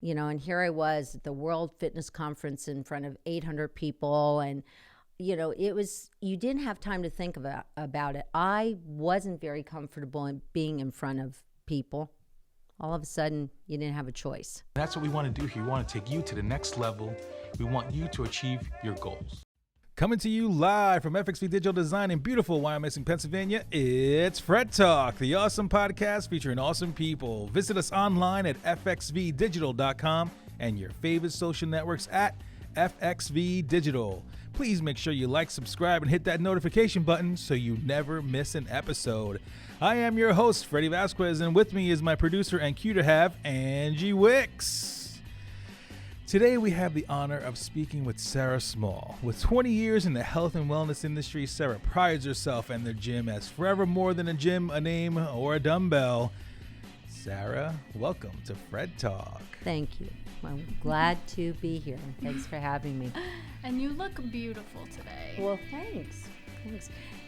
And here I was at the World Fitness Conference in front of 800 people. And, you didn't have time to think about it. I wasn't very comfortable in being in front of people. All of a sudden, you didn't have a choice. That's what we want to do here. We want to take you to the next level. We want you to achieve your goals. Coming to you live from FXV Digital Design in beautiful Wyomissing, Pennsylvania, it's Fred Talk, the awesome podcast featuring awesome people. Visit us online at fxvdigital.com and your favorite social networks at FXV Digital. Please make sure you like, subscribe, and hit that notification button so you never miss an episode. I am your host, Freddie Vasquez, and with me is my producer and cue to have, Angie Wicks. Today we have the honor of speaking with Sarah Small. With 20 years in the health and wellness industry, Sarah prides herself and their gym as forever more than a gym, a name, or a dumbbell. Sarah, welcome to Fred Talk. Thank you. I'm glad to be here. Thanks for having me. And you look beautiful today. Well, thanks.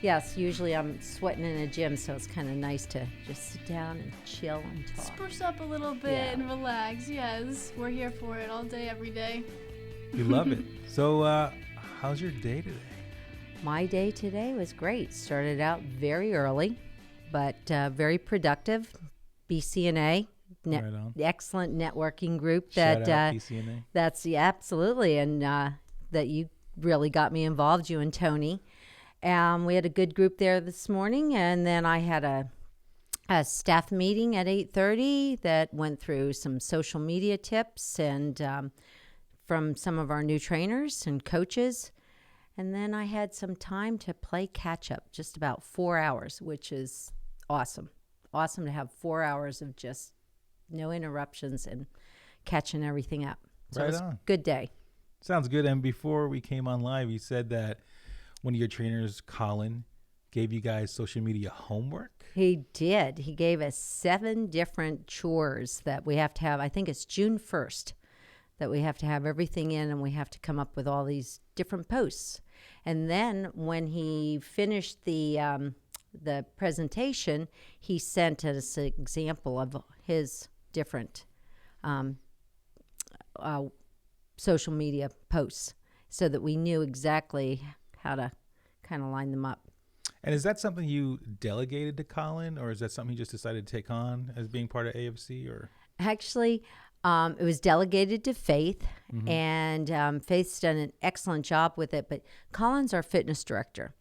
Yes, usually I'm sweating in a gym, so it's kind of nice to just sit down and chill and talk. Spruce up a little bit and relax. Yes, we're here for it all day, every day. We love it. So, how's your day today? My day today was great. Started out very early, but very productive. BCNA, Right on. excellent networking group. Shout out BCNA. That's absolutely, and that you really got me involved, you and Tony. We had a good group there this morning, and then I had a staff meeting at 8:30 that went through some social media tips and from some of our new trainers and coaches. And then I had some time to play catch-up, just about 4 hours, which is awesome. Awesome to have 4 hours of just no interruptions and catching everything up. So Right it was on. a good day. Sounds good. And before we came on live, you said that one of your trainers, Colin, gave you guys social media homework. He did. He gave us 7 different chores that we have to have. I think it's June 1st that we have to have everything in, and we have to come up with all these different posts. And then when he finished the presentation, he sent us an example of his different social media posts so that we knew exactly how to kind of line them up. And is that something you delegated to Colin, or is that something you just decided to take on as being part of AFC? Or Actually, it was delegated to Faith, and Faith's done an excellent job with it. But Colin's our fitness director.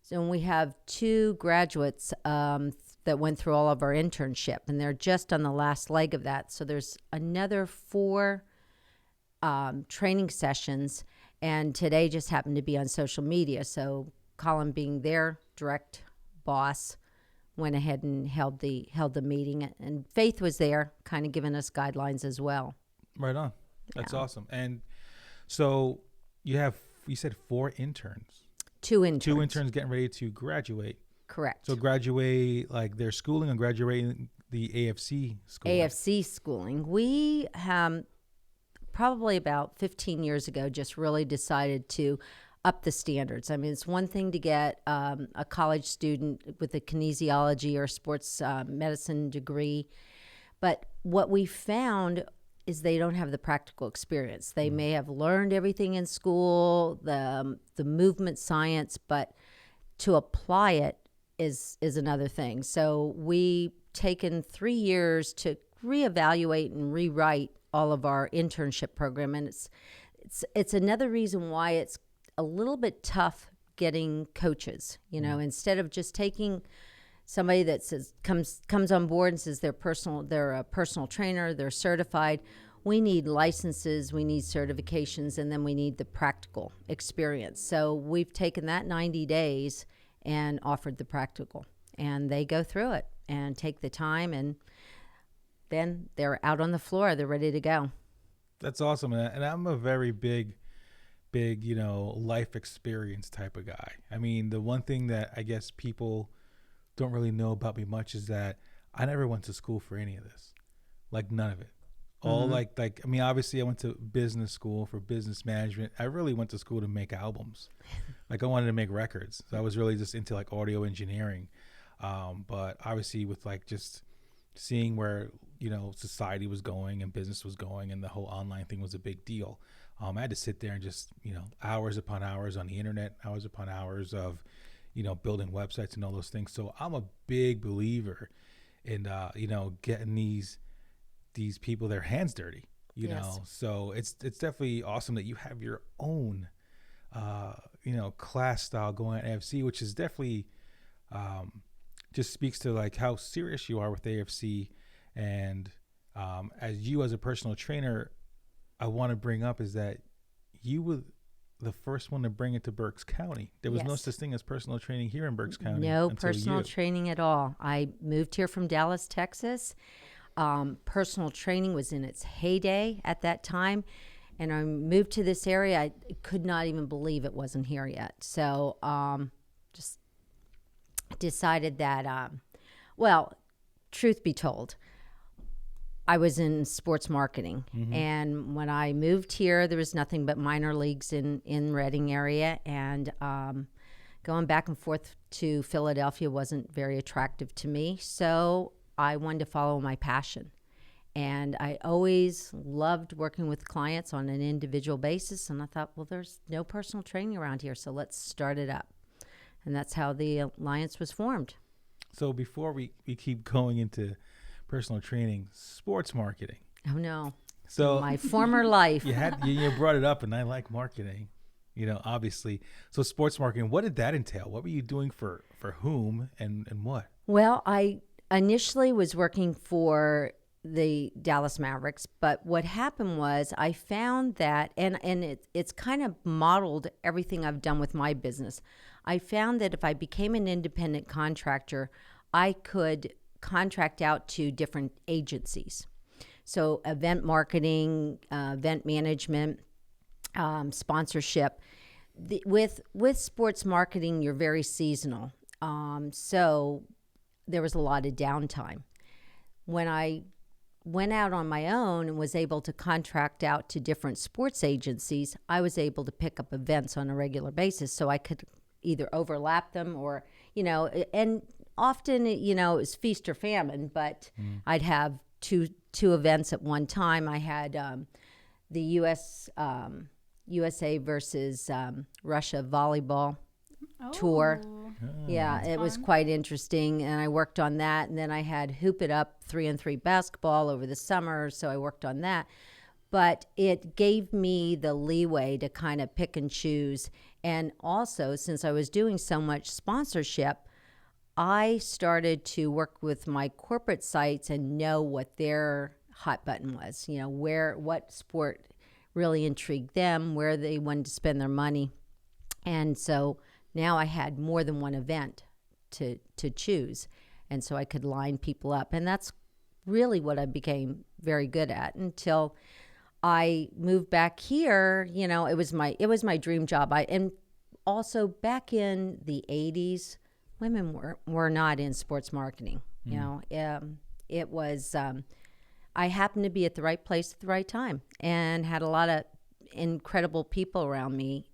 So we have 2 graduates that went through all of our internship, and they're just on the last leg of that. So there's another 4 training sessions, and today just happened to be on social media. So Colin, being their direct boss, went ahead and held the meeting, and Faith was there, kind of giving us guidelines as well. right on. That's awesome. And so you said 4 interns. 2 interns. 2 interns getting ready to graduate. Correct. So graduate like their schooling and graduating the AFC schooling. AFC schooling. We probably about 15 years ago just really decided to up the standards. I mean, it's one thing to get a college student with a kinesiology or sports medicine degree, but what we found is they don't have the practical experience. They may have learned everything in school, the movement science, but to apply it is another thing. So we've taken 3 years to reevaluate and rewrite all of our internship program, and it's another reason why it's a little bit tough getting coaches. Instead of just taking somebody that comes on board and says they're a personal trainer, they're certified. We need licenses, we need certifications, and then we need the practical experience. So we've taken that 90 days and offered the practical, and they go through it and take the time, and then they're out on the floor. They're ready to go. That's awesome. And I'm a very big, life experience type of guy. I mean, the one thing that I guess people don't really know about me much is that I never went to school for any of this. Like none of it. All obviously I went to business school for business management. I really went to school to make albums. Like I wanted to make records. So I was really just into like audio engineering. But obviously with like just seeing where, society was going and business was going, and the whole online thing was a big deal. I had to sit there and just, hours upon hours on the internet, hours upon hours of, building websites and all those things. So I'm a big believer in, getting these people their hands dirty, Yes. So it's definitely awesome that you have your own, class style going at AFC, which is definitely, just speaks to like how serious you are with AFC. And as a personal trainer, I want to bring up is that you were the first one to bring it to Berks County. There was no Yes. such thing as personal training here in Berks County. No until personal you. training at all. I moved here from Dallas, Texas. Personal training was in its heyday at that time. And I moved to this area. I could not even believe it wasn't here yet. So just decided that, well, truth be told, I was in sports marketing. And when I moved here, there was nothing but minor leagues in Reading area. And going back and forth to Philadelphia wasn't very attractive to me. So I wanted to follow my passion. And I always loved working with clients on an individual basis. And I thought, well, there's no personal training around here, so let's start it up. And that's how the alliance was formed. So before we keep going into personal training, sports marketing. Oh, no. So My former life. you brought it up, and I like marketing, obviously. So sports marketing, what did that entail? What were you doing for whom and what? Well, I initially was working for the Dallas Mavericks, but what happened was I found that, and it's kind of modeled everything I've done with my business. I found that if I became an independent contractor, I could contract out to different agencies. So event marketing, event management, sponsorship. With sports marketing, you're very seasonal. So there was a lot of downtime. When I went out on my own and was able to contract out to different sports agencies, I was able to pick up events on a regular basis, so I could either overlap them or, and often, it was feast or famine, but I'd have two events at one time. I had the USA versus Russia volleyball tour. Yeah, it was quite interesting, and I worked on that. And then I had Hoop It Up 3-on-3 basketball over the summer, so I worked on that. But it gave me the leeway to kind of pick and choose. And also, since I was doing so much sponsorship, I started to work with my corporate sites and know what their hot button was, what sport really intrigued them, where they wanted to spend their money. And so now I had more than one event to choose. And so I could line people up. And that's really what I became very good at until I moved back here. It was my dream job. And also back in the 80s, women were not in sports marketing. It was, I happened to be at the right place at the right time and had a lot of incredible people around me.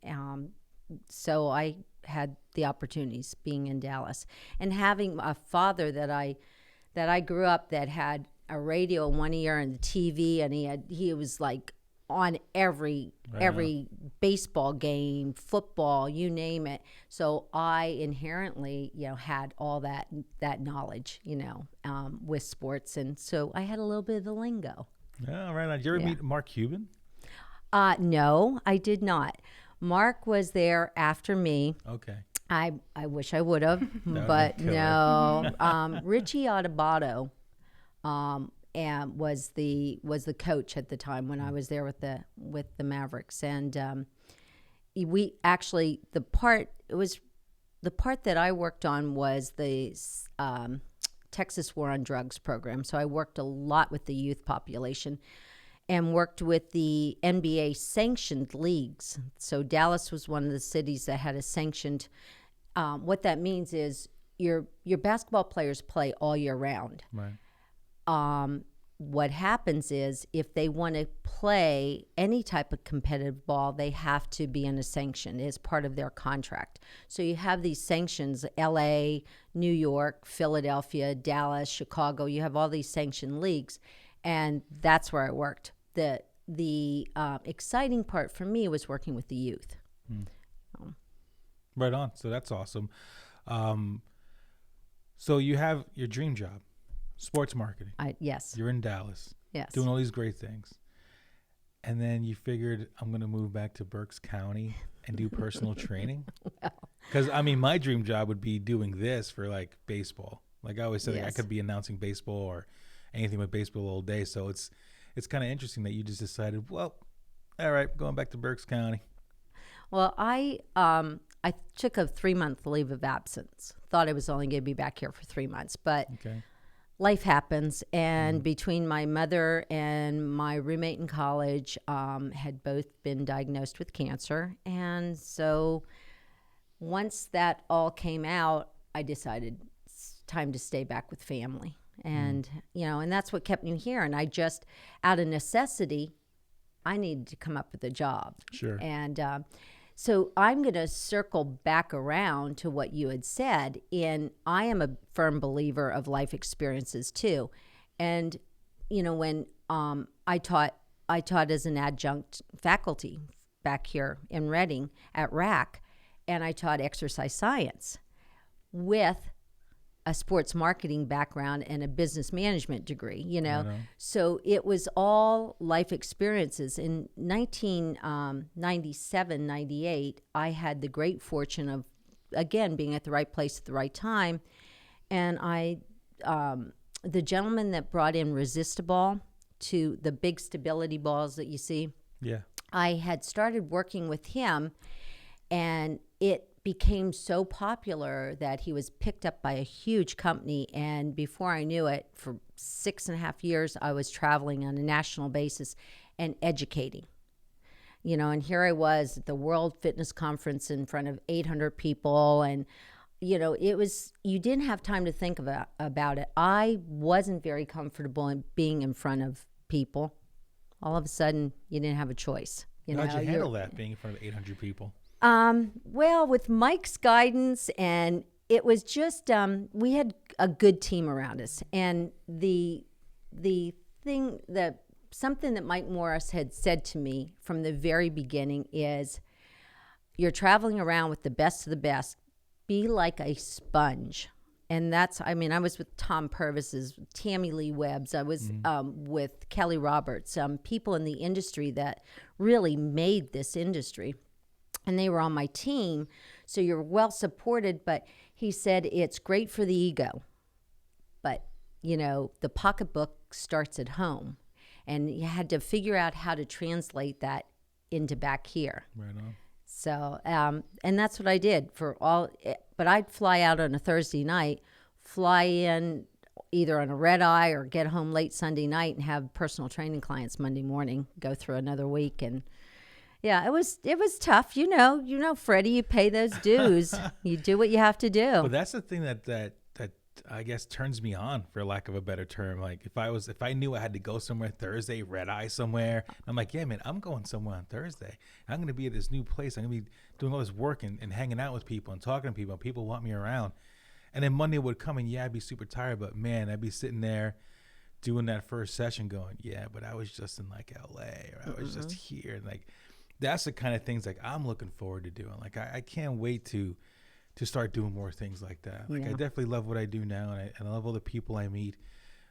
So I had the opportunities being in Dallas and having a father that I grew up that had a radio in one ear and the TV, and he was like on every baseball game, football, you name it. So I inherently, had all that knowledge, with sports, and so I had a little bit of the lingo. Oh, right on. Did you ever meet Mark Cuban? No, I did not. Mark was there after me. Okay. I wish I would have, but no. Richie Adubato, and was the coach at the time when I was there with the Mavericks, and we actually the part that I worked on was the Texas War on Drugs program. So I worked a lot with the youth population and worked with the NBA Sanctioned Leagues. So Dallas was one of the cities that had a sanctioned. What that means is your basketball players play all year round. Right. what happens is if they want to play any type of competitive ball, they have to be in a sanction as part of their contract. So you have these sanctions, LA, New York, Philadelphia, Dallas, Chicago. You have all these sanctioned leagues, and that's where I worked. The exciting part for me was working with the youth. Right on. So that's awesome. So you have your dream job, sports marketing. Yes. You're in Dallas. Yes. Doing all these great things. And then you figured, I'm going to move back to Berks County and do personal training. Because, I mean, my dream job would be doing this for, like, baseball. Like I always said, like, I could be announcing baseball or anything with baseball all day. So it's kind of interesting that you just decided, well, all right, going back to Berks County. Well, I took a 3-month leave of absence. Thought I was only going to be back here for 3 months, but life happens. And between my mother and my roommate in college had both been diagnosed with cancer. And so once that all came out, I decided it's time to stay back with family. And, and that's what kept me here. And I just, out of necessity, I needed to come up with a job. Sure. And so I'm going to circle back around to what you had said. And I am a firm believer of life experiences too. And, when I taught as an adjunct faculty back here in Reading at RAC, and I taught exercise science with a sports marketing background and a business management degree, So it was all life experiences. In 1997, 98, I had the great fortune of, again, being at the right place at the right time. And the gentleman that brought in Resistoball to the big stability balls that you see, I had started working with him, and it became so popular that he was picked up by a huge company. And before I knew it, for 6.5 years, I was traveling on a national basis and educating. And here I was at the World Fitness Conference in front of 800 people. And, it was, you didn't have time to think about it. I wasn't very comfortable in being in front of people. All of a sudden, you didn't have a choice. How'd you handle that, being in front of 800 people? Well, with Mike's guidance, and it was just, we had a good team around us. And something that Mike Morris had said to me from the very beginning is, you're traveling around with the best of the best. Be like a sponge. And that's, I was with Tom Purvis's, Tammy Lee Webb's, I was with Kelly Roberts, people in the industry that really made this industry. And they were on my team, so you're well supported. But he said, it's great for the ego. But, the pocketbook starts at home. And you had to figure out how to translate that into back here. Right on. So, and that's what I did but I'd fly out on a Thursday night, fly in either on a red eye or get home late Sunday night and have personal training clients Monday morning, go through another week. And yeah, it was tough. Freddie, you pay those dues. You do what you have to do. But that's the thing that I guess turns me on, for lack of a better term. Like if I knew I had to go somewhere Thursday, red eye somewhere, I'm like, yeah, man, I'm going somewhere on Thursday. I'm going to be at this new place. I'm going to be doing all this work and hanging out with people and talking to people. And people want me around. And then Monday would come and I'd be super tired, but man, I'd be sitting there doing that first session going, yeah, but I was just in like LA, or I was just here. And like, that's the kind of things like I'm looking forward to doing. Like I can't wait to start doing more things like that. Like I definitely love what I do now, and I love all the people I meet.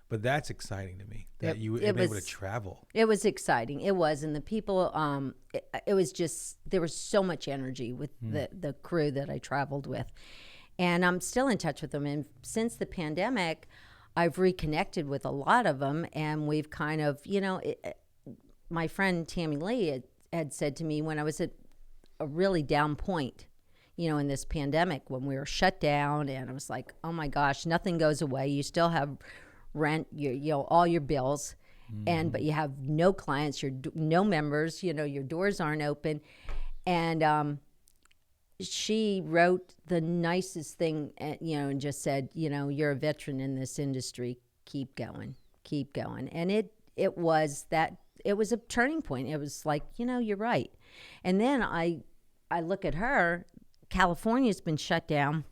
But that's exciting to me that you were able to travel. It was exciting. It was, and the people. It was just, there was so much energy with the crew that I traveled with, and I'm still in touch with them. And since the pandemic, I've reconnected with a lot of them, and we've kind of, my friend Tammy Lee had said to me when I was at a really down point, in this pandemic, when we were shut down, and I was like, oh my gosh, nothing goes away. You still have rent, all your bills, but you have no clients, no members, your doors aren't open. And she wrote the nicest thing, and just said, you're a veteran in this industry, keep going. keep going. And it was a turning point. It was like, you're right. And then I look at her. California's been shut down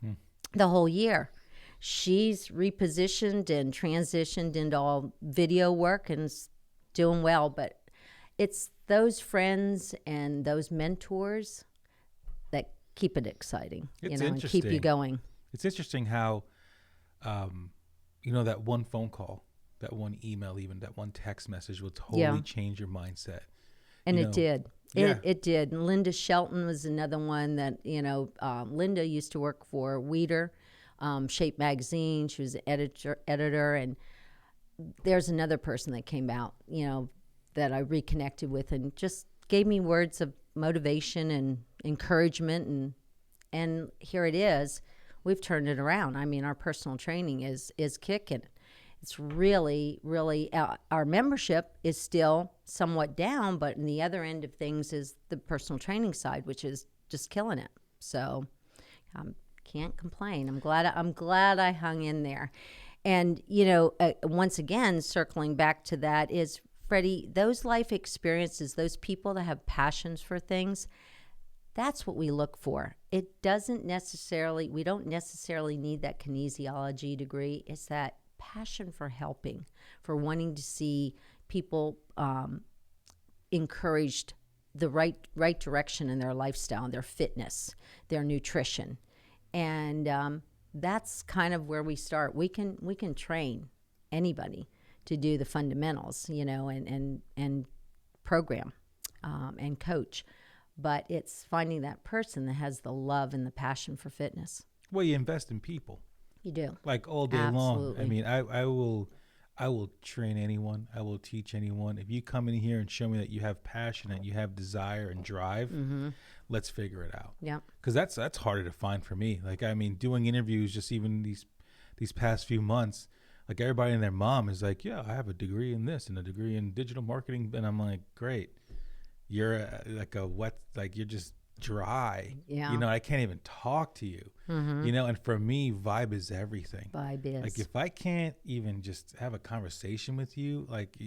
the whole year. She's repositioned and transitioned into all video work and is doing well. But it's those friends and those mentors that keep it exciting, and keep you going. It's interesting how, that one phone call, that one email, even that one text message will totally change your mindset. And it did. It did. And Linda Shelton was another one that, Linda used to work for Weeder, Shape Magazine. She was an editor. And there's another person that came out, that I reconnected with and just gave me words of motivation and encouragement. And here it is. We've turned it around. I mean, our personal training is kicking. It's really, really, our membership is still somewhat down, but in the other end of things is the personal training side, which is just killing it. So can't complain. I'm glad I hung in there. And, once again, circling back to that is, Freddie, those life experiences, those people that have passions for things, that's what we look for. We don't necessarily need that kinesiology degree. It's that passion for helping, for wanting to see people encouraged the right direction in their lifestyle, their fitness, their nutrition. And that's kind of where we start. We can train anybody to do the fundamentals, and program and coach. But it's finding that person that has the love and the passion for fitness. Well, you invest in people. You do. Like all day Absolutely. long. I mean, I will train anyone. I will teach anyone. If you come in here and show me that you have passion and you have desire and drive, let's figure it out. Yeah. Because that's harder to find for me. Like, I mean, doing interviews, just even these past few months, like everybody and their mom is like, yeah, I have a degree in this and a degree in digital marketing. And I'm like, great. You're you're just dry. Yeah. I can't even talk to you. And for me, vibe is everything. Vibe is. Like, if I can't even just have a conversation with you, like,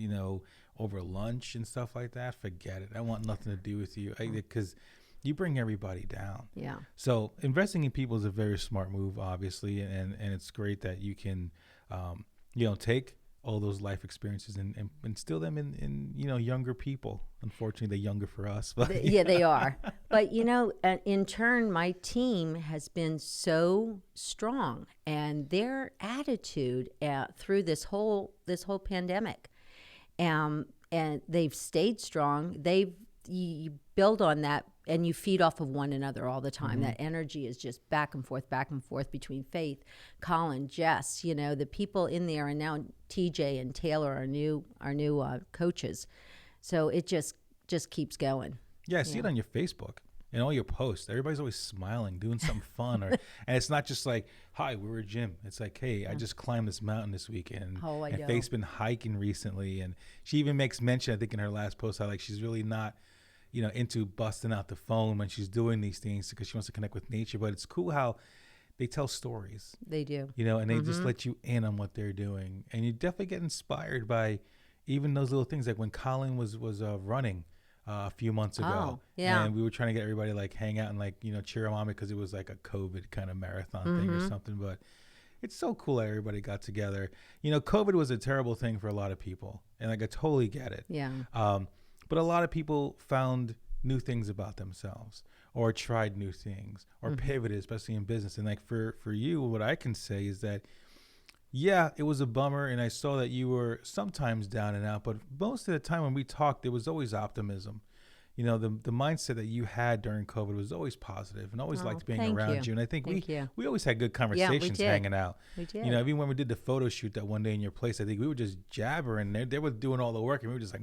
over lunch and stuff like that, forget it. I want nothing to do with you, because you bring everybody down. Yeah. So investing in people is a very smart move, obviously. And it's great that you can, take all those life experiences and instill them in younger people. Unfortunately, they're younger for us. But yeah, they are. But, in turn, my team has been so strong, and their attitude through this whole pandemic, and they've stayed strong. You build on that, and you feed off of one another all the time. That energy is just back and forth between Faith, Colin, Jess, the people in there, and now TJ and Taylor, our new coaches. So it just keeps going. Yeah, I see it on your Facebook and all your posts. Everybody's always smiling, doing something fun, and it's not just like, "Hi, we're at gym." It's like, "Hey, I just climbed this mountain this weekend." Oh, I know. And Faith's been hiking recently, and she even makes mention, I think, in her last post, how she's really not, into busting out the phone when she's doing these things because she wants to connect with nature. But it's cool how they tell stories. They do. And they just let you in on what they're doing, and you definitely get inspired by even those little things, like when Colin was running a few months ago. Oh, yeah. And we were trying to get everybody hang out and cheer him on because it was like a COVID kind of marathon thing or something. But it's so cool that everybody got together. COVID was a terrible thing for a lot of people, and I totally get it. Yeah. But a lot of people found new things about themselves, or tried new things, or pivoted, especially in business. And for you, what I can say is that, yeah, it was a bummer, and I saw that you were sometimes down and out, but most of the time when we talked, there was always optimism. The mindset that you had during COVID was always positive, and always liked being around you. And I think we always had good conversations hanging out. We did. Even when we did the photo shoot that one day in your place, I think we were just jabbering. They were doing all the work, and we were just like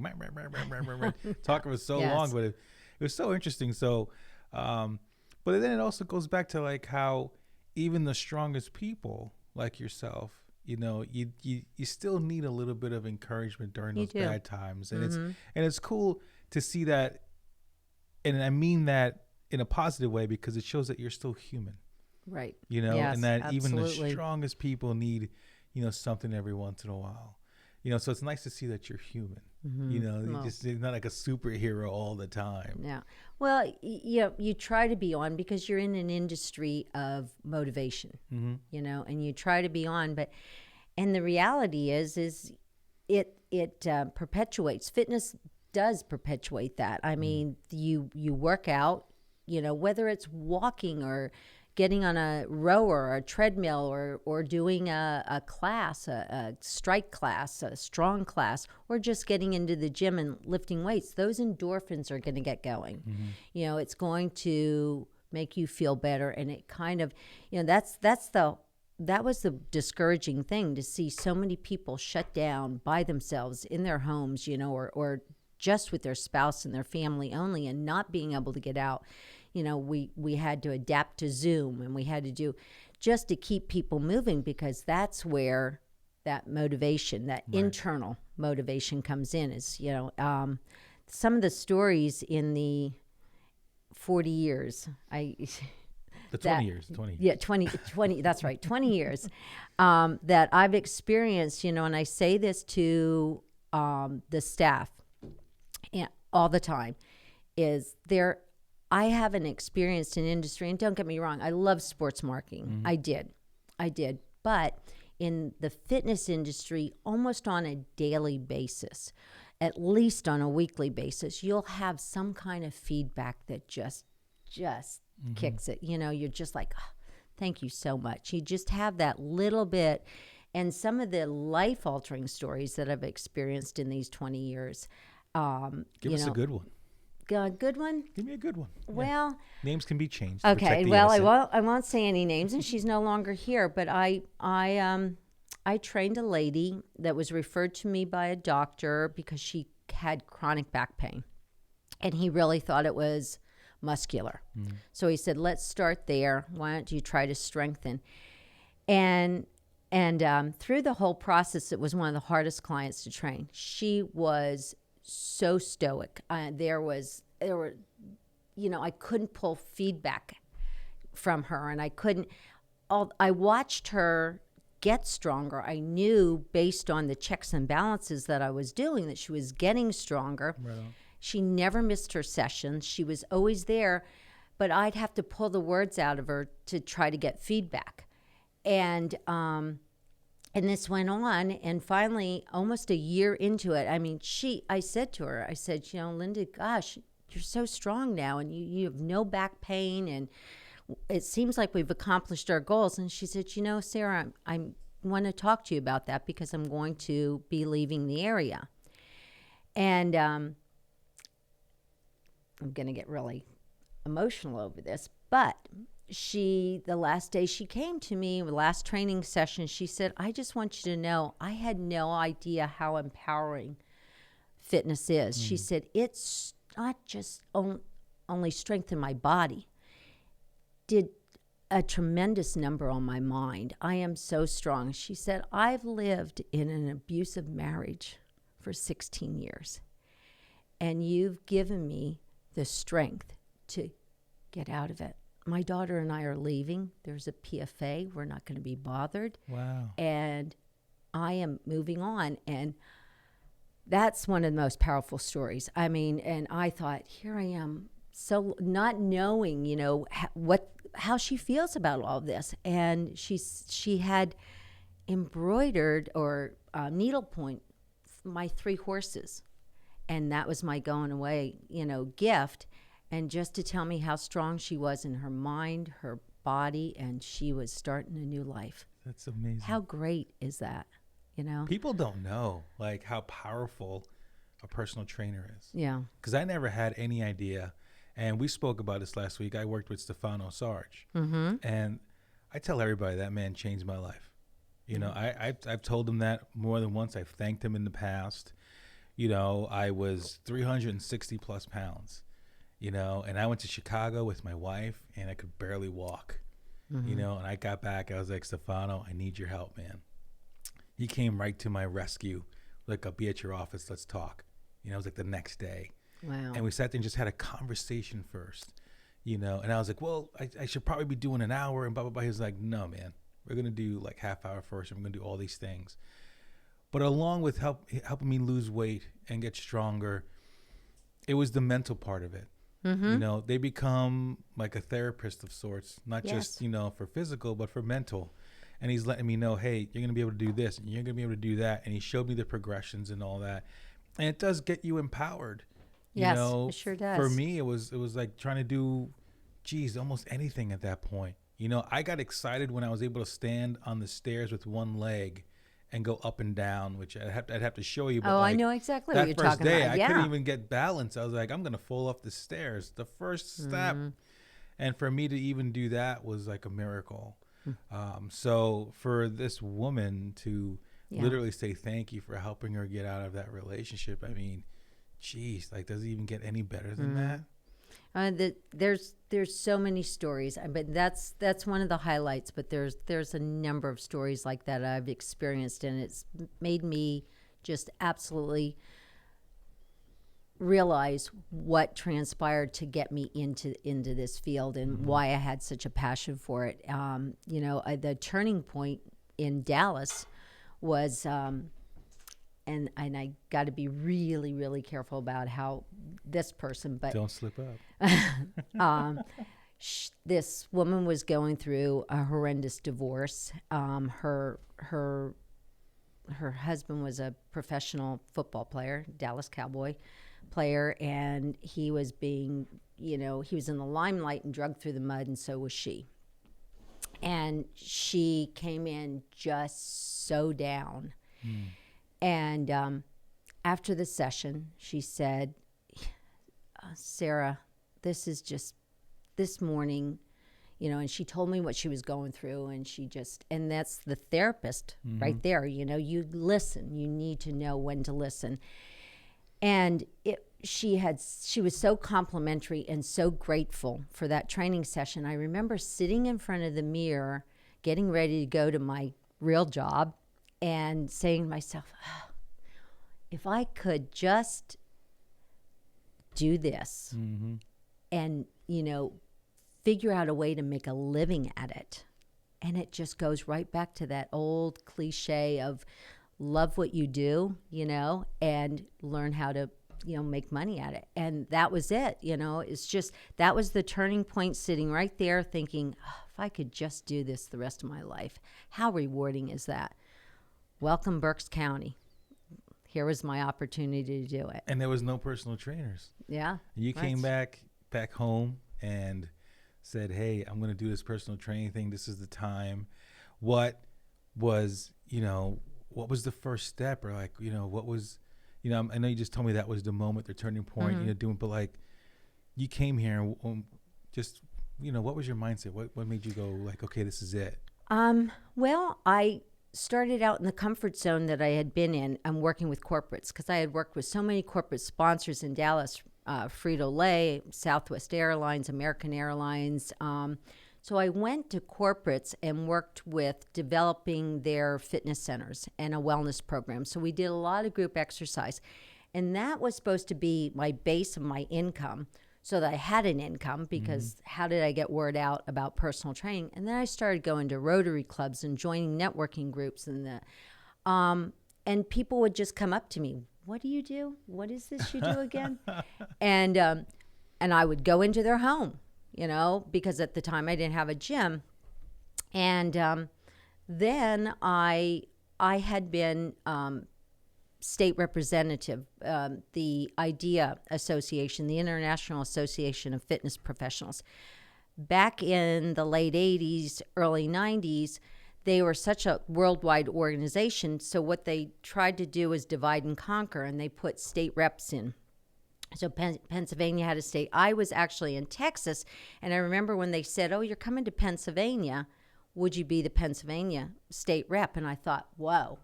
talking for so long, but it was so interesting. So, but then it also goes back to how even the strongest people like yourself, you still need a little bit of encouragement during those bad times. And it's cool to see that. And I mean that in a positive way, because it shows that you're still human. Right. Yes, and that absolutely. even the strongest people need, something every once in a while. So it's nice to see that you're human. Well, You're not like a superhero all the time. yeah. Well, you try to be on because you're in an industry of motivation, and you try to be on, and the reality is it perpetuates. Fitness does perpetuate that. I mean, you work out, whether it's walking or getting on a rower or a treadmill or doing a class, a strike class, a strong class, or just getting into the gym and lifting weights, those endorphins are going to get going. It's going to make you feel better. And it kind of, that was the discouraging thing, to see so many people shut down by themselves in their homes, or just with their spouse and their family only, and not being able to get out. We had to adapt to Zoom, and we had to do just to keep people moving, because that's where that motivation, that internal motivation comes in. Is, some of the stories in the 40 years, The 20 years. Yeah, 20 that's right, 20 years that I've experienced, and I say this to the staff all the time, is I haven't experienced an industry, and don't get me wrong, I love sports marketing. I did. But in the fitness industry, almost on a daily basis, at least on a weekly basis, you'll have some kind of feedback that just kicks it. You're just like, oh, thank you so much. You just have that little bit. And some of the life-altering stories that I've experienced in these 20 years. Give us a good one. A good one? Give me a good one. Well, names can be changed. Okay. Well, I won't say any names, and she's no longer here. But I trained a lady that was referred to me by a doctor because she had chronic back pain, and he really thought it was muscular. So he said, "Let's start there. Why don't you try to strengthen?" And through the whole process, it was one of the hardest clients to train. She was so stoic. There were, I couldn't pull feedback from her, and I watched her get stronger. I knew based on the checks and balances that I was doing that she was getting stronger. Right. She never missed her sessions. She was always there, but I'd have to pull the words out of her to try to get feedback. And this went on, and finally, almost a year into it, I said to her, Linda, gosh, you're so strong now, and you have no back pain, and it seems like we've accomplished our goals. And she said, Sarah, I want to talk to you about that because I'm going to be leaving the area. And I'm going to get really emotional over this, but the last day she came to me, the last training session, she said, I just want you to know, I had no idea how empowering fitness is. She said, it's not just only strengthen my body, did a tremendous number on my mind. I am so strong. She said, I've lived in an abusive marriage for 16 years, and you've given me the strength to get out of it. My daughter and I are leaving. There's a PFA. We're not going to be bothered. Wow. And I am moving on. And that's one of the most powerful stories. And I thought, here I am, so not knowing, how she feels about all this. And she had embroidered or needlepoint my 3 horses. And that was my going away, gift. And just to tell me how strong she was in her mind, her body, and she was starting a new life. That's amazing. How great is that, People don't know, how powerful a personal trainer is. Yeah. Because I never had any idea. And we spoke about this last week. I worked with Stefano Sarge. And I tell everybody that man changed my life. I've told him that more than once. I've thanked him in the past. I was 360 plus pounds. And I went to Chicago with my wife, and I could barely walk, and I got back. I was like, Stefano, I need your help, man. He came right to my rescue. Like, I'll be at your office. Let's talk. It was like the next day. Wow. And we sat there and just had a conversation first, and I was like, well, I should probably be doing an hour and blah, blah, blah. He was like, no, man, we're going to do like half hour first, and we're going to do all these things. But along with helping me lose weight and get stronger, it was the mental part of it. You know, they become like a therapist of sorts, not just, you know, for physical, but for mental. And he's letting me know, hey, you're going to be able to do this and you're going to be able to do that. And he showed me the progressions and all that. And it does get you empowered. You Yes, know, it sure does. For me, it was like trying to do, almost anything at that point. You know, I got excited when I was able to stand on the stairs with one leg and go up and down, which I'd have to show you. But I know exactly what you're that first talking day, about. I couldn't even get balance. I was like, I'm going to fall off the stairs. The first step. And for me to even do that was like a miracle. So for this woman to literally say thank you for helping her get out of that relationship, I mean, geez, like, does it even get any better than that? There's so many stories, but that's one of the highlights. But there's a number of stories like that I've experienced, and it's made me just absolutely realize what transpired to get me into this field and why I had such a passion for it. You know, the turning point in Dallas was. And I got to be really, really careful about how this person, but don't slip up. This woman was going through a horrendous divorce. Her husband was a professional football player, Dallas Cowboy player, and he was being, you know, he was in the limelight and dragged through the mud, and so was she. And she came in just so down. And after the session, she said, Sarah, this is just this morning, you know, and she told me what she was going through, and that's the therapist right there. You know, you listen, you need to know when to listen. And she was so complimentary and so grateful for that training session. I remember sitting in front of the mirror, getting ready to go to my real job, and saying to myself, if I could just do this and, you know, figure out a way to make a living at it. And it just goes right back to that old cliche of love what you do, you know, and learn how to, you know, make money at it. And that was it, you know. It's just, that was the turning point, sitting right there thinking, if I could just do this the rest of my life, how rewarding is that? Welcome, Berks County. Here was my opportunity to do it. And there was no personal trainers. Yeah. You came back home and said, hey, I'm going to do this personal training thing. This is the time. What was, you know, what was the first step, or like, you know, what was, you know, I know you just told me that was the moment, the turning point, you know, but like, you came here and just, you know, what was your mindset? What made you go like, okay, this is it? Well, I started out in the comfort zone that I had been in. I'm working with corporates because I had worked with so many corporate sponsors in Dallas, Frito-Lay, Southwest Airlines, American Airlines. So I went to corporates and worked with developing their fitness centers and a wellness program. So we did a lot of group exercise. And that was supposed to be my base of my income, so that I had an income, because how did I get word out about personal training? And then I started going to Rotary clubs and joining networking groups, and people would just come up to me, what do you do? What is this you do again? And I would go into their home, you know, because at the time I didn't have a gym. And then I had been state representative, the IDEA Association, the International Association of Fitness Professionals. Back in the late 80s, early 90s, they were such a worldwide organization. So what they tried to do is divide and conquer, and they put state reps in. So Pennsylvania had a state. I was actually in Texas, and I remember when they said, oh, you're coming to Pennsylvania, would you be the Pennsylvania state rep? And I thought, whoa,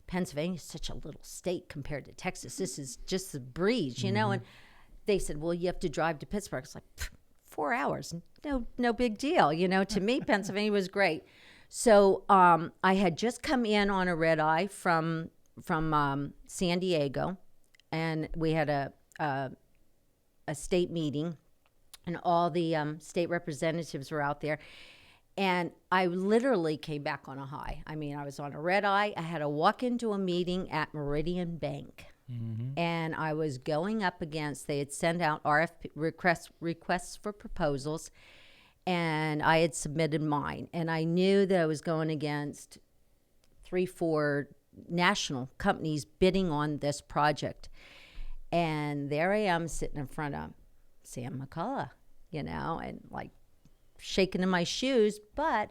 Pennsylvania is such a little state compared to Texas. This is just a breeze, you know? And they said, well, you have to drive to Pittsburgh. It's like 4 hours, no big deal. You know, to me, Pennsylvania was great. So I had just come in on a red eye from San Diego, and we had a state meeting, and all the state representatives were out there. And I literally came back on a high. I mean, I was on a red eye. I had to walk into a meeting at Meridian Bank. And I was going up against, they had sent out RFP requests for proposals, and I had submitted mine. And I knew that I was going against 3-4 national companies bidding on this project. And there I am sitting in front of Sam McCullough, and like shaking in my shoes. But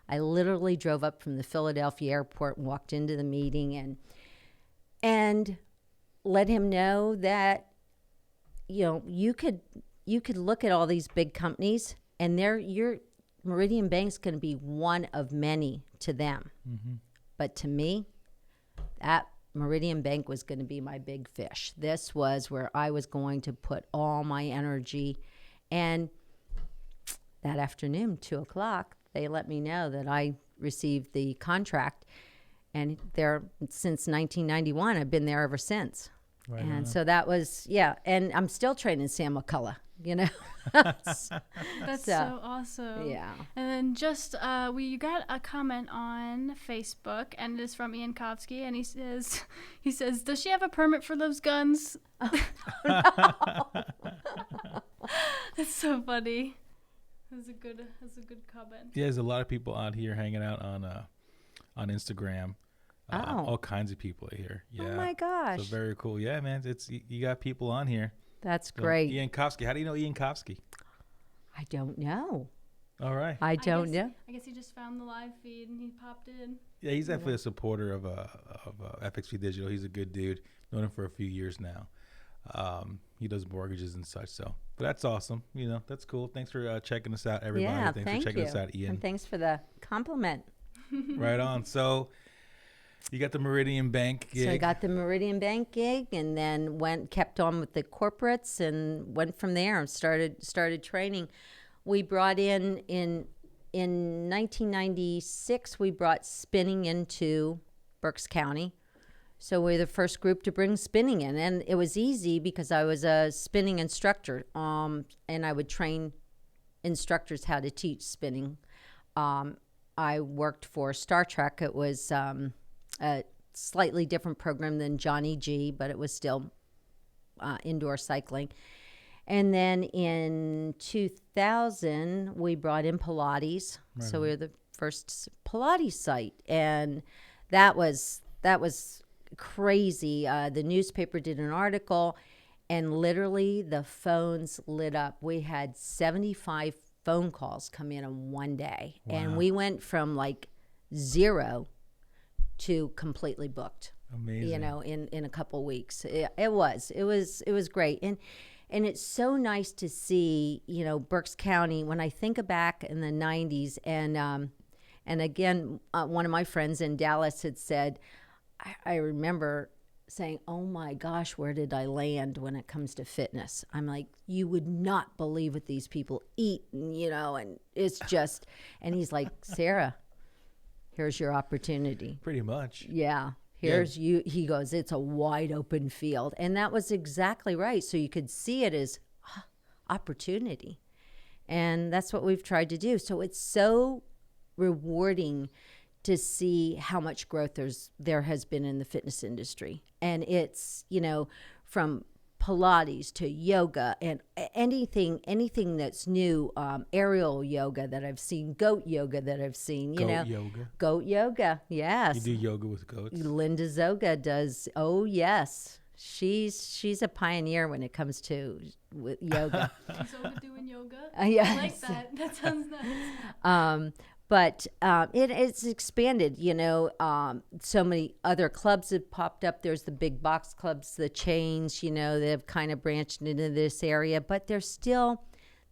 I literally drove up from the Philadelphia airport and walked into the meeting and let him know that, you could look at all these big companies, and your Meridian Bank's going to be one of many to them. But to me, that Meridian Bank was going to be my big fish. This was where I was going to put all my energy. And that afternoon, 2:00, they let me know that I received the contract. And there, since 1991, I've been there ever since. Right and on. So that was, and I'm still training Sam McCullough, That's so awesome. Yeah. And then just, we got a comment on Facebook, and it is from Ian Kovsky, and he says, does she have a permit for those guns? That's so funny. That's a good comment. Yeah, there's a lot of people out here hanging out on Instagram. All kinds of people here. Yeah. Oh my gosh. So very cool. Yeah, man. You got people on here. That's great. Ian Kovsky. How do you know Ian Kovsky? I don't know. All right. I don't know. I guess he just found the live feed and he popped in. Yeah, he's definitely a supporter of FXV Digital. He's a good dude. Known him for a few years now. He does mortgages and such. So, but that's awesome. That's cool. Thanks for checking us out, everybody. Yeah, thanks for checking us out, Ian. And thanks for the compliment. Right on. So, you got the Meridian Bank gig. So I got the Meridian Bank gig, and then kept on with the corporates, and went from there and started training. We brought in 1996. We brought spinning into Berks County. So we're the first group to bring spinning in, and it was easy because I was a spinning instructor, and I would train instructors how to teach spinning. I worked for Star Trek. It was a slightly different program than Johnny G, but it was still indoor cycling. And then in 2000, we brought in Pilates. Right. So we were the first Pilates site, and that was crazy. The newspaper did an article, and literally the phones lit up. We had 75 phone calls come in one day. Wow. And we went from like 0 to completely booked. Amazing. In a couple weeks. It was great. And it's so nice to see, Berks County, when I think back in the 90s, and again, one of my friends in Dallas had said, I remember saying, oh my gosh, where did I land when it comes to fitness? I'm like, you would not believe what these people eat, and it's just, and he's like, Sarah, here's your opportunity. Pretty much. Yeah. You. He goes, it's a wide open field. And that was exactly right. So you could see it as opportunity. And that's what we've tried to do. So it's so rewarding to see how much growth there has been in the fitness industry. And it's, from Pilates to yoga and anything that's new, aerial yoga that I've seen, goat yoga that I've seen, Goat yoga, yes. You do yoga with goats? Linda Zoga does. Oh, yes. She's a pioneer when it comes to yoga. Zoga doing yoga? Yes. I like that. That sounds nice. But it's expanded, so many other clubs have popped up. There's the big box clubs, the chains, they've kind of branched into this area, but there's still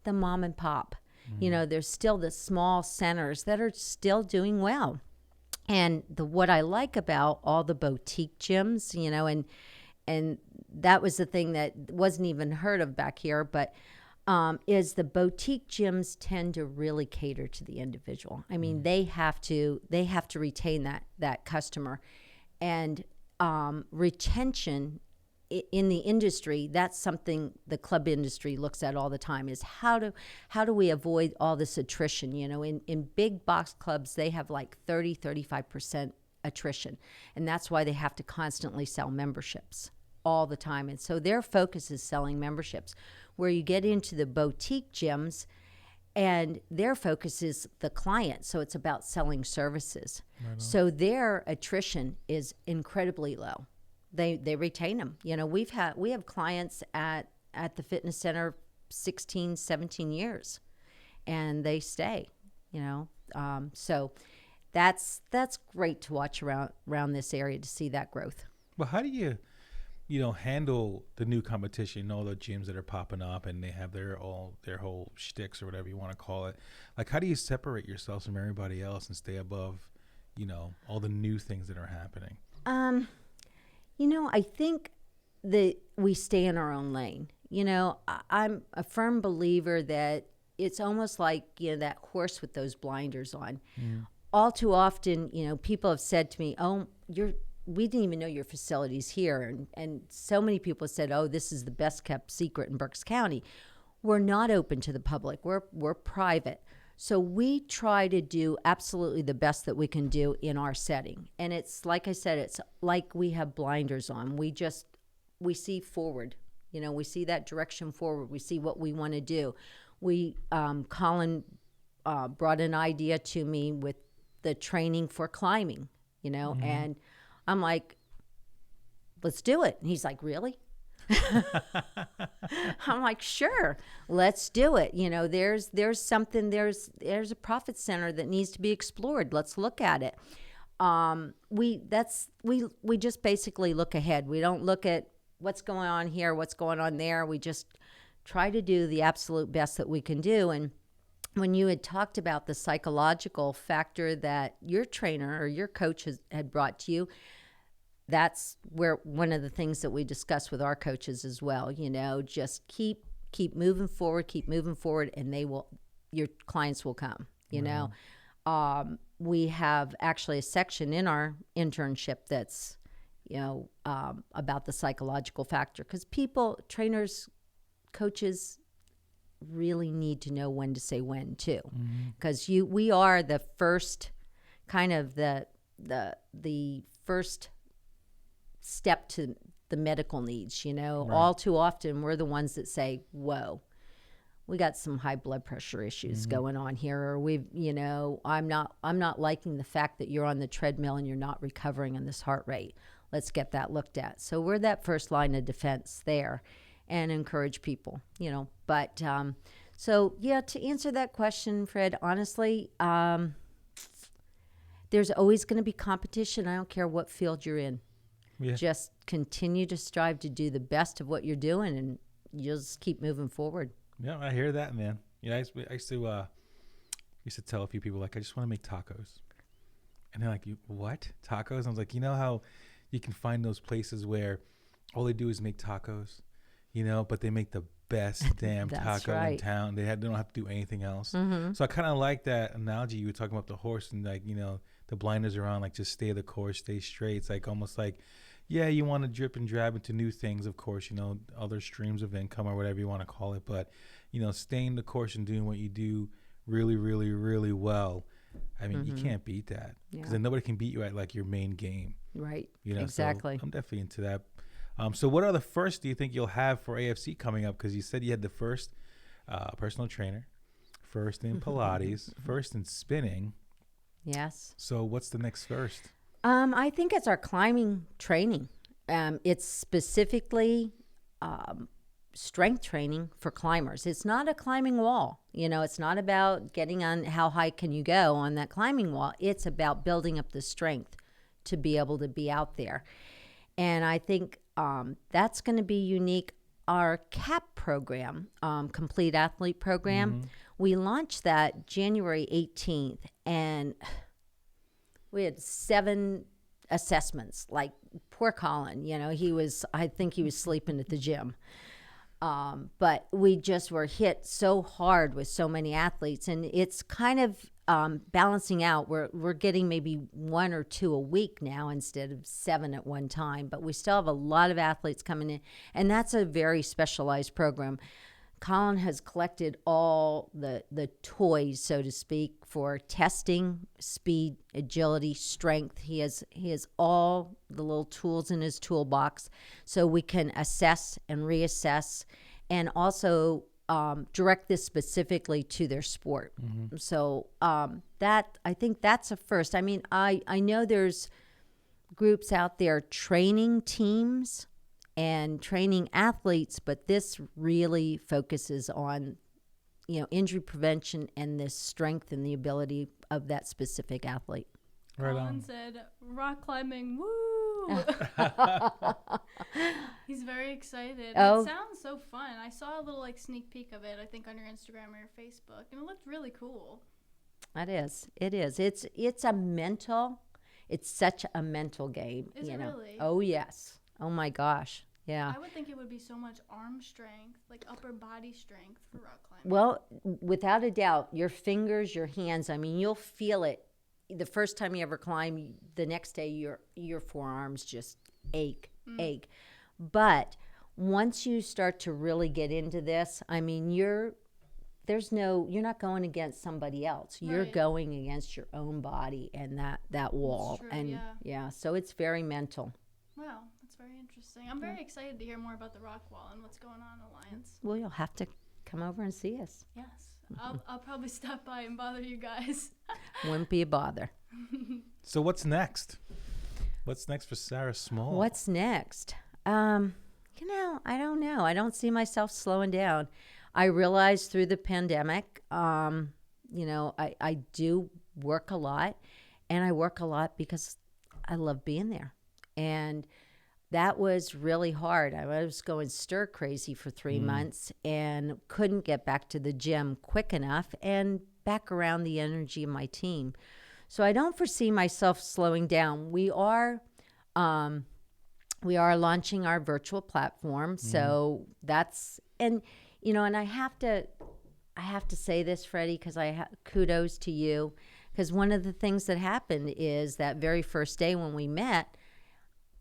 the mom and pop. Mm-hmm. There's still the small centers that are still doing well. And what I like about all the boutique gyms, and that was the thing that wasn't even heard of back here, but is the boutique gyms tend to really cater to the individual. I mean, they have to retain that customer, and retention in the industry, that's something the club industry looks at all the time, is how do we avoid all this attrition? In big box clubs, they have like 35% attrition, and that's why they have to constantly sell memberships all the time. And so their focus is selling memberships. Where you get into the boutique gyms, and their focus is the client, so it's about selling services. Right. So their attrition is incredibly low. They retain them. We have clients at the fitness center 16, 17 years, and they stay. So that's great to watch around this area to see that growth. Well, how do you handle the new competition, all the gyms that are popping up and they have their whole shticks or whatever you want to call it? Like, how do you separate yourselves from everybody else and stay above, all the new things that are happening? I think that we stay in our own lane. I'm a firm believer that it's almost like, that horse with those blinders on. Mm. All too often, people have said to me, "Oh, we didn't even know your facility's here." And so many people said, "Oh, this is the best kept secret in Berks County." We're not open to the public. We're private. So we try to do absolutely the best that we can do in our setting. And it's like I said, it's like we have blinders on. We see forward. We see that direction forward. We see what we want to do. Colin brought an idea to me with the training for climbing, mm-hmm. and I'm like, let's do it. And he's like, really? I'm like, sure, let's do it. There's something, there's a profit center that needs to be explored. Let's look at it. We just basically look ahead. We don't look at what's going on here, what's going on there. We just try to do the absolute best that we can do. And when you had talked about the psychological factor that your trainer or your coach had brought to you, that's where one of the things that we discuss with our coaches as well. Just keep moving forward, and your clients will come. We have actually a section in our internship that's about the psychological factor, because trainers, coaches really need to know when to say when too, because we are the first kind of the first step to the medical needs. Right. All too often we're the ones that say, whoa, we got some high blood pressure issues going on here, or I'm not liking the fact that you're on the treadmill and you're not recovering on this heart rate. Let's get that looked at. So we're that first line of defense there, and encourage people, but so yeah, to answer that question, Fred, honestly, there's always going to be competition. I don't care what field you're in. Yeah. Just continue to strive to do the best of what you're doing, and you'll just keep moving forward. Yeah, I hear that, man. I used to tell a few people, like, I just want to make tacos. And they're like, you what? Tacos? And I was like, how you can find those places where all they do is make tacos, but they make the best damn taco in town. They don't have to do anything else. Mm-hmm. So I kind of like that analogy you were talking about the horse, and like, the blinders are on, like, just stay the course, stay straight. It's like almost like, yeah, you want to drip and drab into new things, of course, other streams of income or whatever you want to call it. But, staying the course and doing what you do really, really, really well. I mean, you can't beat that, because then nobody can beat you at like your main game. Right. Exactly. So I'm definitely into that. So what are the first do you think you'll have for AFC coming up? Because you said you had the first personal trainer, first in Pilates, first in spinning. Yes. So what's the next first? I think it's our climbing training. It's specifically strength training for climbers. It's not a climbing wall. It's not about getting on how high can you go on that climbing wall. It's about building up the strength to be able to be out there. And I think that's going to be unique. Our CAP program, Complete Athlete Program, we launched that January 18th, and we had 7 assessments. Like, poor Colin, I think he was sleeping at the gym. But we just were hit so hard with so many athletes, and it's kind of balancing out. We're getting maybe 1 or 2 a week now instead of 7 at one time, but we still have a lot of athletes coming in, and that's a very specialized program. Colin has collected all the toys, so to speak, for testing, speed, agility, strength. He has all the little tools in his toolbox, so we can assess and reassess, and also direct this specifically to their sport. So that, I think that's a first. I mean, I know there's groups out there training teams and training athletes, but this really focuses on, injury prevention and the strength and the ability of that specific athlete. Right Colin on. said, rock climbing, woo! He's very excited. Oh. It sounds so fun. I saw a little sneak peek of it, I think, on your Instagram or your Facebook, and it looked really cool. It is. It's such a mental game. Is it really? Oh, yes. Oh, my gosh. Yeah. I would think it would be so much arm strength, upper body strength for rock climbing. Well, without a doubt, your fingers, your hands, I mean, you'll feel it. The first time you ever climb, the next day your forearms just ache. But once you start to really get into this, I mean, you're not going against somebody else. You're Right. going against your own body and that wall. true, and yeah. So it's very mental. Wow, that's very interesting. I'm very excited to hear more about the rock wall and what's going on in Alliance. Well, you'll have to come over and see us. Yes, I'll probably stop by and bother you guys. Wouldn't be a bother. So what's next? What's next for Sarah Small? What's next? I don't know. I don't see myself slowing down. I realized through the pandemic, I do work a lot, and I work a lot because I love being there. And that was really hard. I was going stir crazy for 3 months and couldn't get back to the gym quick enough and back around the energy of my team. So I don't foresee myself slowing down. We are launching our virtual platform. So that's, and I have to say this, Freddie, because kudos to you, because one of the things that happened is that very first day when we met,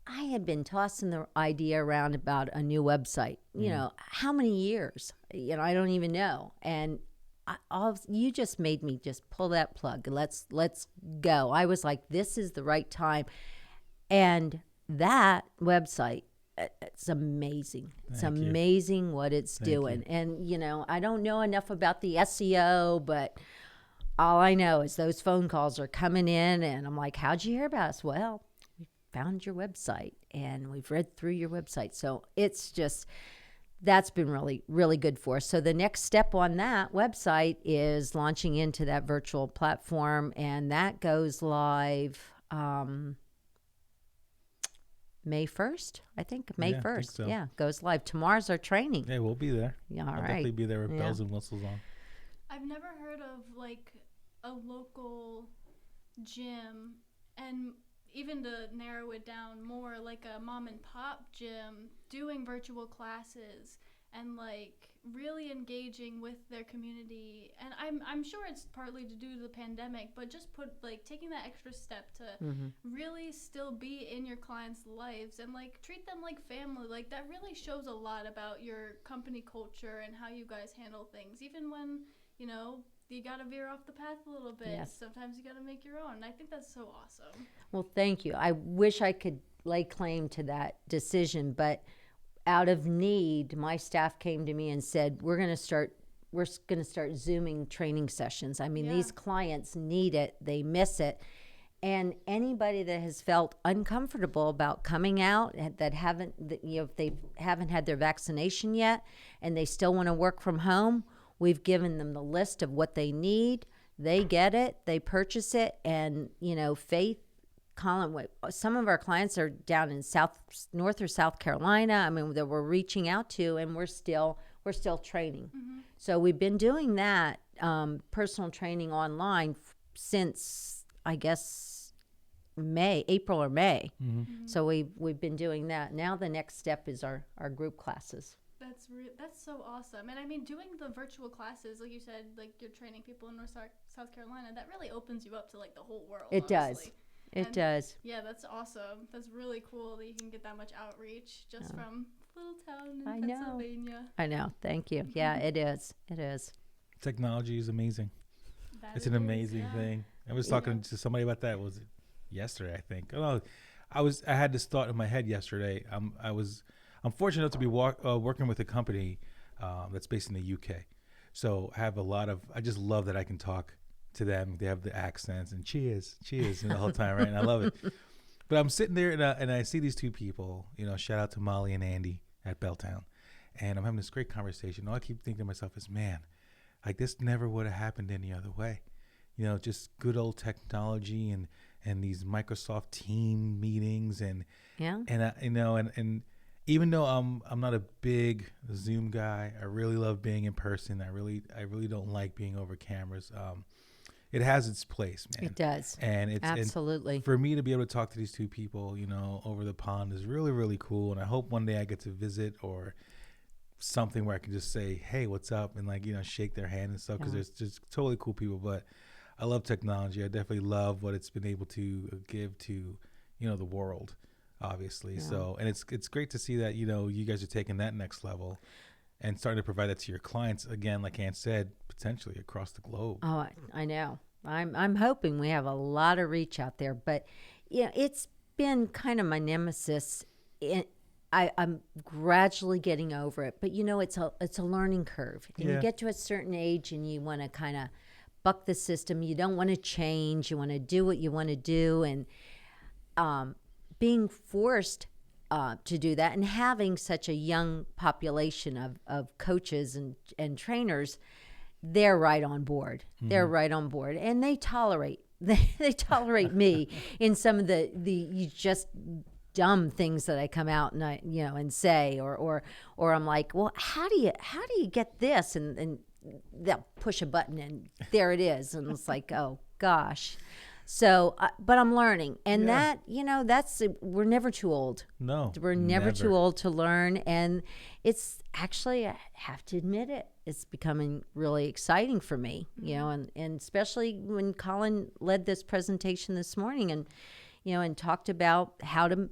I had been tossing the idea around about a new website. How many years? I don't even know. And you just made me just pull that plug. Let's go. I was like, this is the right time. And that website, it's amazing. It's amazing what it's doing. And, I don't know enough about the SEO, but all I know is those phone calls are coming in, and I'm like, how'd you hear about us? Well, we found your website, and we've read through your website. So it's just, that's been really, really good for us. So the next step on that website is launching into that virtual platform, and that goes live May 1st, I think. May 1st. Think so. Yeah, goes live. Tomorrow's our training. Yeah, we'll be there. Yeah, all I'll right. definitely be there with bells and whistles on. I've never heard of a local gym, and even to narrow it down more, like a mom and pop gym doing virtual classes and really engaging with their community. And I'm sure it's partly to do to the pandemic, but just taking that extra step to really still be in your clients' lives and treat them like family. That really shows a lot about your company culture and how you guys handle things, even when you got to veer off the path a little bit. Yes. Sometimes you got to make your own. I think that's so awesome. Well, thank you. I wish I could lay claim to that decision, but out of need, my staff came to me and said, we're going to start Zooming training sessions. I mean, these clients need it. They miss it. And anybody that has felt uncomfortable about coming out, if they haven't had their vaccination yet and they still want to work from home, we've given them the list of what they need. They get it. They purchase it. And, Faith, Colin, some of our clients are down in North or South Carolina. I mean, that we're reaching out to, and we're still training. So we've been doing that personal training online since, I guess, April or May. So we've been doing that. Now the next step is our group classes. That's so awesome. And I mean, doing the virtual classes, like you said, like you're training people in South Carolina, that really opens you up to like the whole world. It honestly. It does. Yeah, that's awesome. That's really cool that you can get that much outreach just from a little town in Pennsylvania. I know. Thank you. Yeah, it is. It is. Technology is amazing. It's an amazing thing. I was talking to somebody about that. Was it yesterday? I think. Oh, I had this thought in my head yesterday. I'm fortunate enough to be working with a company that's based in the UK. So I have I just love that I can talk to them. They have the accents and cheers the whole time, right? And I love it. But I'm sitting there and I see these two people, shout out to Molly and Andy at Belltown. And I'm having this great conversation. All I keep thinking to myself is, man, like this never would have happened any other way. Just good old technology and these Microsoft team meetings and even though I'm not a big Zoom guy, I really love being in person. I really don't like being over cameras. It has its place, man. It does. And it's absolutely for me to be able to talk to these two people, over the pond is really, really cool. And I hope one day I get to visit or something where I can just say, hey, what's up? And shake their hand and stuff. Cause there's just totally cool people, but I love technology. I definitely love what it's been able to give to, the world, obviously. Yeah. So, and it's great to see that, you guys are taking that next level and starting to provide that to your clients again, like Ann said, potentially across the globe. Oh, I know. I'm hoping we have a lot of reach out there, but it's been kind of my nemesis. I'm gradually getting over it, but it's a learning curve. And you get to a certain age and you want to kind of buck the system. You don't want to change. You want to do what you want to do, and being forced to do that and having such a young population of coaches and trainers, they're right on board. Mm-hmm. They're right on board, and they tolerate me in some of the just dumb things that I come out and I and say or I'm like, well, how do you get this, and they'll push a button and there it is, and it's like, oh gosh. So, but I'm learning, and we're never too old. No, we're never too old to learn, and it's actually, I have to admit it's becoming really exciting for me, and especially when Colin led this presentation this morning, and and talked about how to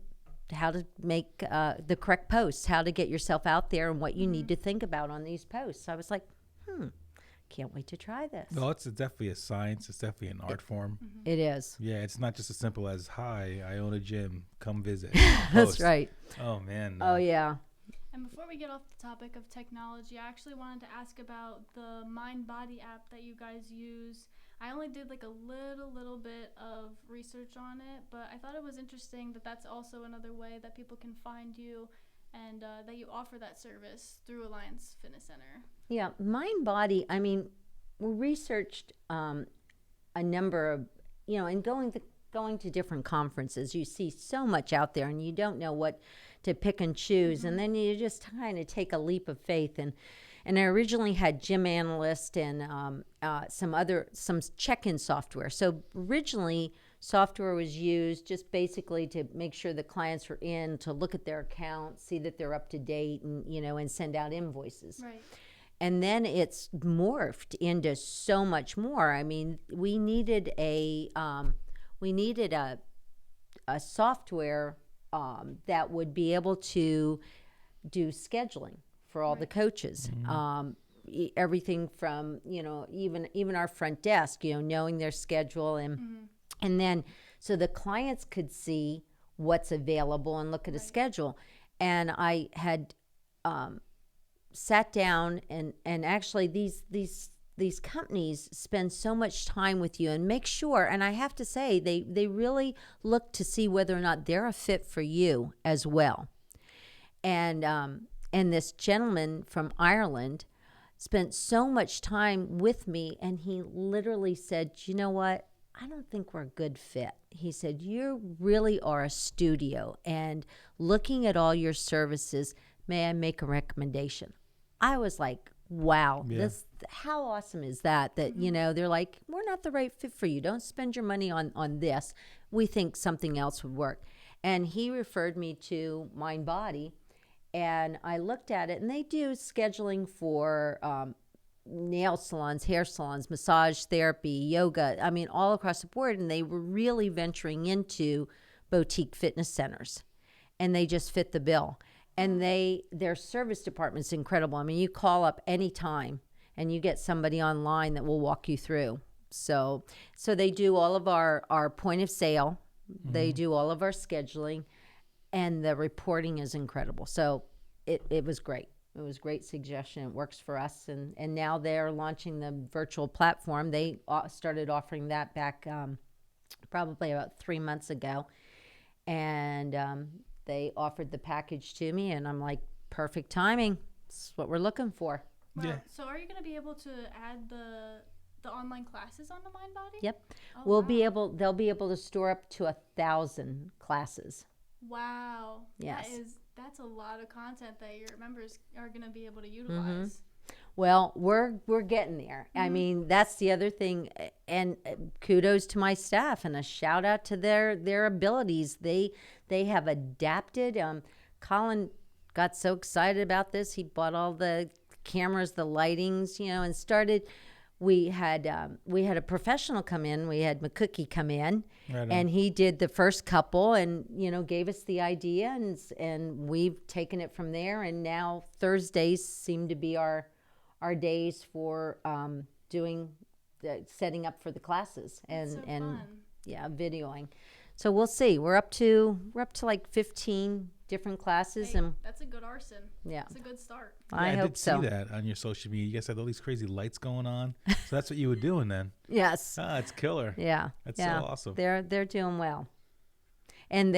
make the correct posts, how to get yourself out there, and what you need to think about on these posts. I was like, can't wait to try this. No, it's definitely a science. It's definitely an art form. It is. Yeah, it's not just as simple as, hi, I own a gym, come visit. That's right. Oh, man. No. Oh, yeah. And before we get off the topic of technology, I actually wanted to ask about the Mind-Body app that you guys use. I only did like a little bit of research on it, but I thought it was interesting that that's also another way that people can find you, and that you offer that service through Alliance Fitness Center. Yeah, Mind-Body, I mean, we researched a number of, and going to different conferences, you see so much out there, and you don't know what to pick and choose, mm-hmm. and then you just kind of take a leap of faith. And I originally had Gym Analyst and some check-in software. So originally, software was used just basically to make sure the clients were in, to look at their account, see that they're up to date, and and send out invoices. Right. And then it's morphed into so much more. I mean, we needed a software that would be able to do scheduling for all the coaches. Mm-hmm. Everything from even our front desk, knowing their schedule, and mm-hmm. and then so the clients could see what's available and look at a schedule. And I had sat down and actually these companies spend so much time with you and make sure, and I have to say they really look to see whether or not they're a fit for you as well. And this gentleman from Ireland spent so much time with me, and he literally said, you know what, I don't think we're a good fit. He said, you really are a studio, and looking at all your services, may I make a recommendation? I was like, wow, how awesome is that mm-hmm. They're like, we're not the right fit for you. Don't spend your money on this. We think something else would work. And he referred me to Mind-Body, And I looked at it, and they do scheduling for nail salons, hair salons, massage therapy, yoga. I mean, all across the board. And they were really venturing into boutique fitness centers, and they just fit the bill. And their service department's incredible. I mean, you call up anytime, and you get somebody online that will walk you through. So they do all of our point of sale. They do all of our scheduling, and the reporting is incredible. So it was great. It was a great suggestion. It works for us. And now they're launching the virtual platform. They started offering that back probably about 3 months ago. And they offered the package to me, and I'm like, perfect timing. It's what we're looking for. Wow. Yeah. So are you going to be able to add the online classes on the MindBody? Yep. Oh, They'll be able to store up to 1,000 classes. Wow. Yes. That's a lot of content that your members are going to be able to utilize. Well, we're getting there. I mean, that's the other thing, and kudos to my staff and a shout out to their abilities. They have adapted. Colin got so excited about this. He bought all the cameras, the lightings, and started. We had a professional come in. We had McCookie come in, and he did the first couple, and gave us the idea, and we've taken it from there. And now Thursdays seem to be our days for doing setting up for the classes and fun. Yeah, videoing. So we'll see. We're up to like 15 different classes, Hey, and that's a good arson. Yeah. It's a good start. I did hope so. see that on your social media. You guys had all these crazy lights going on. So that's what you were doing then. Yes. It's killer. Yeah. That's yeah. so awesome. They're doing well, and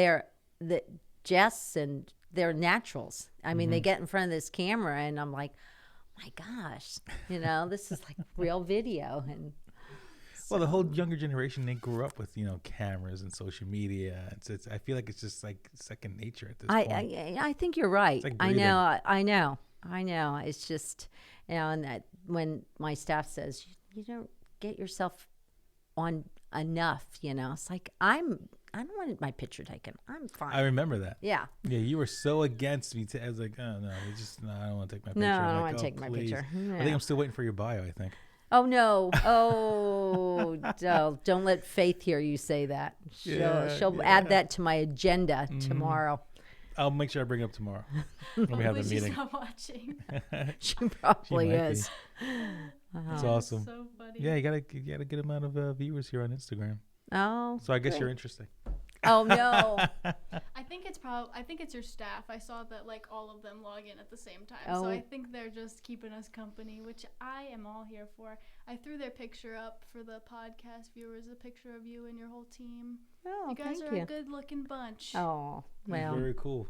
Jess and they're naturals. I mean, they get in front of this camera, and I'm like, my gosh, this is like real video. And well, the whole younger generation, they grew up with cameras and social media. It's I feel like it's just like second nature at this point. I think you're right. It's like I breathing. know. It's just and that when my staff says you don't get yourself on enough, it's like I don't want my picture taken. I'm fine. I remember that. Yeah. Yeah, you were so against me. I was like, oh no, I don't want to take my picture. No, I I'm don't like, want to take my please. picture. I think I'm still waiting for your bio. I think. Oh no! Oh, don't let Faith hear you say that. She'll add that to my agenda tomorrow. I'll make sure I bring it up tomorrow when we have the meeting. She's not watching. She probably is. That's awesome. So funny. Yeah, you got a good amount of viewers here on Instagram. Oh. So I guess good. you're interesting. Oh no! I think it's your staff. I saw that like all of them log in at the same time. Oh. So I think they're just keeping us company, which I am all here for. I threw their picture up for the podcast viewers, a picture of you and your whole team. Oh, you guys thank are you. a good looking bunch. Oh, well. Very cool.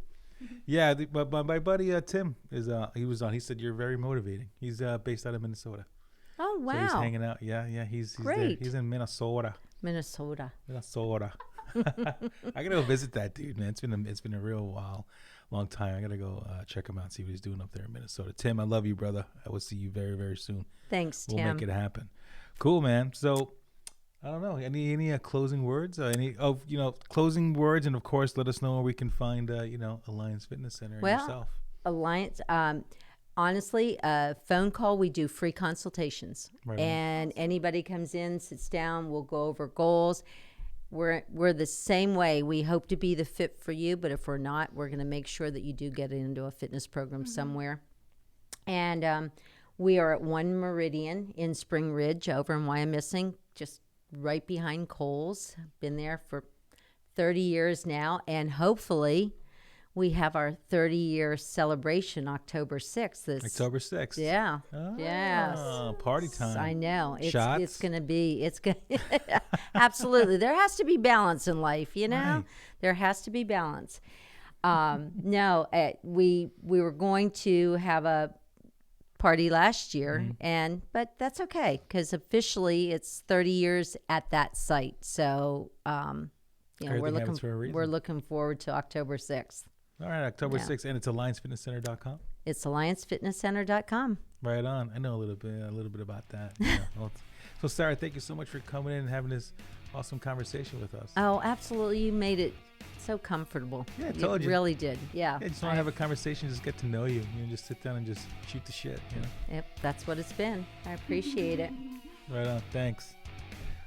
Yeah, but my buddy Tim is he was on. He said you're very motivating. He's based out of Minnesota. Oh wow! So he's hanging out. Yeah. He's Great. there. He's in Minnesota. Minnesota. I gotta go visit that dude, man. It's been a real long time. I gotta go check him out, see what he's doing up there in Minnesota. Tim, I love you, brother. I will see you very, very soon. Thanks, Tim. We'll make it happen. Cool, man. So I don't know. Any closing words? Closing words, and of course, let us know where we can find Alliance Fitness Center and yourself. Alliance. Honestly, a phone call. We do free consultations, Right. And anybody comes in, sits down. We'll go over goals. We're the same way. We hope to be the fit for you, but if we're not, we're going to make sure that you do get into a fitness program somewhere. And we are at 1 Meridian in Spring Ridge over in Wyomissing, just right behind Kohl's. Been there for 30 years now, and hopefully we have our 30-year celebration October 6th. October 6th. Yeah. Oh, Yes. Party time. I know. Shots? It's going to be, absolutely. There has to be balance in life, Right. There has to be balance. No, we were going to have a party last year, but that's okay because officially it's 30 years at that site. So, Everything happens for a reason. we're looking forward to October 6th. All right, October 6th, and it's AllianceFitnessCenter.com. It's alliancefitnesscenter.com. Right on. I know a little bit about that. Yeah. Well, so Sarah, thank you so much for coming in and having this awesome conversation with us. Oh, absolutely. You made it so comfortable. Yeah, I told you. Really did. Yeah. I just want to have a conversation, just get to know you. You know, just sit down and just shoot the shit, you know? Yep, that's what it's been. I appreciate it. Right on. Thanks.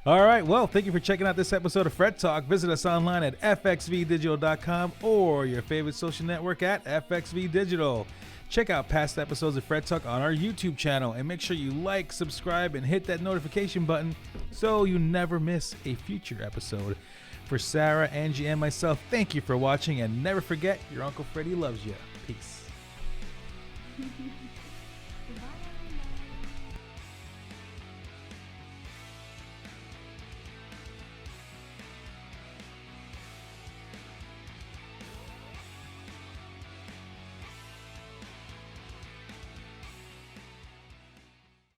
All right. Well, thank you for checking out this episode of Fred Talk. Visit us online at fxvdigital.com or your favorite social network at FXV Digital. Check out past episodes of Fred Talk on our YouTube channel and make sure you like, subscribe, and hit that notification button so you never miss a future episode. For Sarah, Angie, and myself, thank you for watching, and never forget, your Uncle Freddie loves you. Peace.